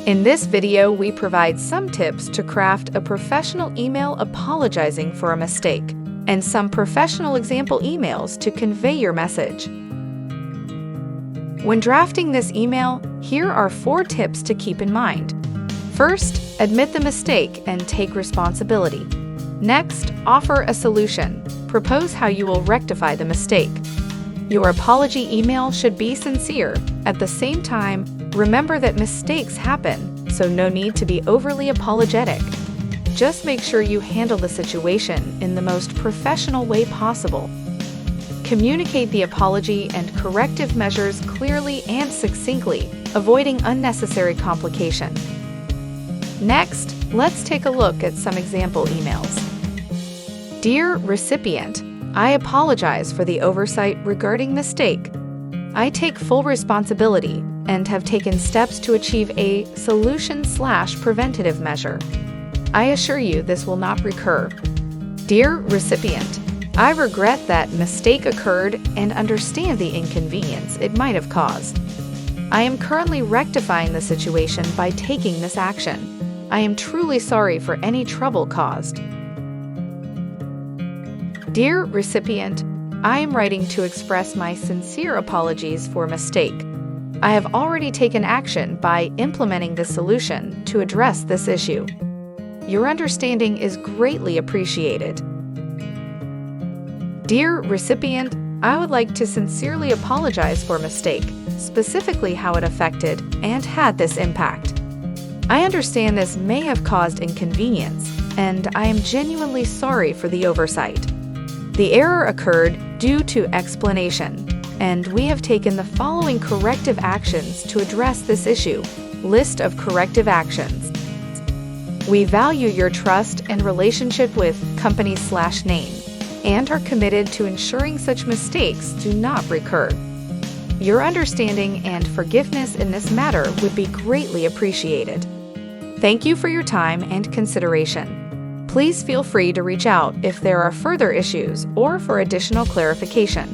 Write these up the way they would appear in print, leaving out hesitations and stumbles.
In this video, we provide some tips to craft a professional email apologizing for a mistake, and some professional example emails to convey your message. When drafting this email, here are 4 tips to keep in mind. First, admit the mistake and take responsibility. Next, offer a solution. Propose how you will rectify the mistake. Your apology email should be sincere. At the same time, remember that mistakes happen, so no need to be overly apologetic. Just make sure you handle the situation in the most professional way possible. Communicate the apology and corrective measures clearly and succinctly, avoiding unnecessary complication. Next, let's take a look at some example emails. Dear recipient, I apologize for the oversight regarding mistake. I take full responsibility and have taken steps to achieve a solution/preventative measure. I assure you this will not recur. Dear recipient, I regret that mistake occurred and understand the inconvenience it might have caused. I am currently rectifying the situation by taking this action. I am truly sorry for any trouble caused. Dear recipient, I am writing to express my sincere apologies for mistake. I have already taken action by implementing the solution to address this issue. Your understanding is greatly appreciated. Dear recipient, I would like to sincerely apologize for mistake, specifically how it affected and had this impact. I understand this may have caused inconvenience, and I am genuinely sorry for the oversight. The error occurred due to explanation, and we have taken the following corrective actions to address this issue. List of corrective actions. We value your trust and relationship with company/name, and are committed to ensuring such mistakes do not recur. Your understanding and forgiveness in this matter would be greatly appreciated. Thank you for your time and consideration. Please feel free to reach out if there are further issues or for additional clarification.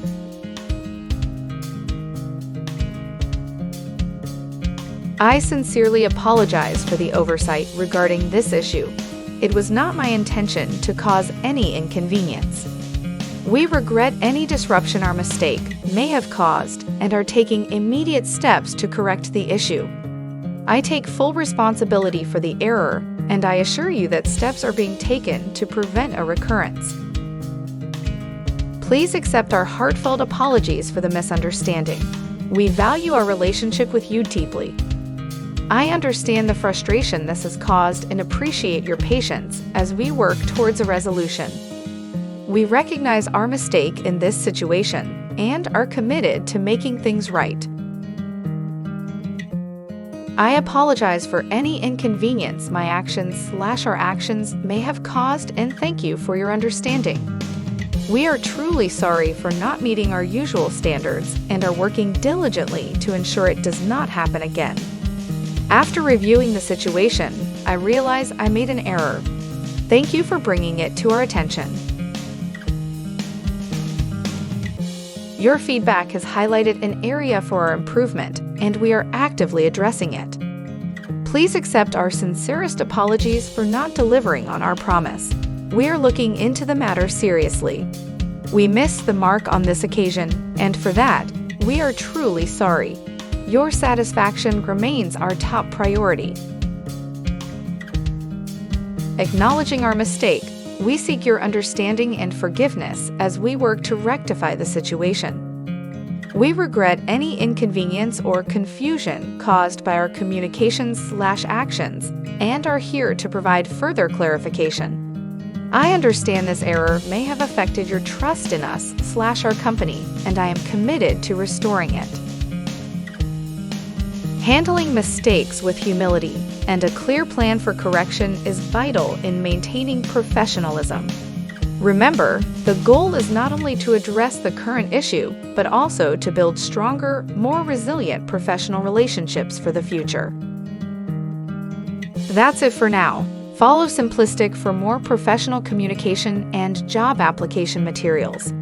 I sincerely apologize for the oversight regarding this issue. It was not my intention to cause any inconvenience. We regret any disruption our mistake may have caused and are taking immediate steps to correct the issue. I take full responsibility for the error, and I assure you that steps are being taken to prevent a recurrence. Please accept our heartfelt apologies for the misunderstanding. We value our relationship with you deeply. I understand the frustration this has caused and appreciate your patience as we work towards a resolution. We recognize our mistake in this situation and are committed to making things right. I apologize for any inconvenience my actions/our actions may have caused and thank you for your understanding. We are truly sorry for not meeting our usual standards and are working diligently to ensure it does not happen again. After reviewing the situation, I realize I made an error. Thank you for bringing it to our attention. Your feedback has highlighted an area for our improvement, and we are actively addressing it. Please accept our sincerest apologies for not delivering on our promise. We are looking into the matter seriously. We missed the mark on this occasion, and for that, we are truly sorry. Your satisfaction remains our top priority. Acknowledging our mistake, we seek your understanding and forgiveness as we work to rectify the situation. We regret any inconvenience or confusion caused by our communications/actions and are here to provide further clarification. I understand this error may have affected your trust in us/our company, and I am committed to restoring it. Handling mistakes with humility and a clear plan for correction is vital in maintaining professionalism. Remember, the goal is not only to address the current issue, but also to build stronger, more resilient professional relationships for the future. That's it for now. Follow Simplistic for more professional communication and job application materials.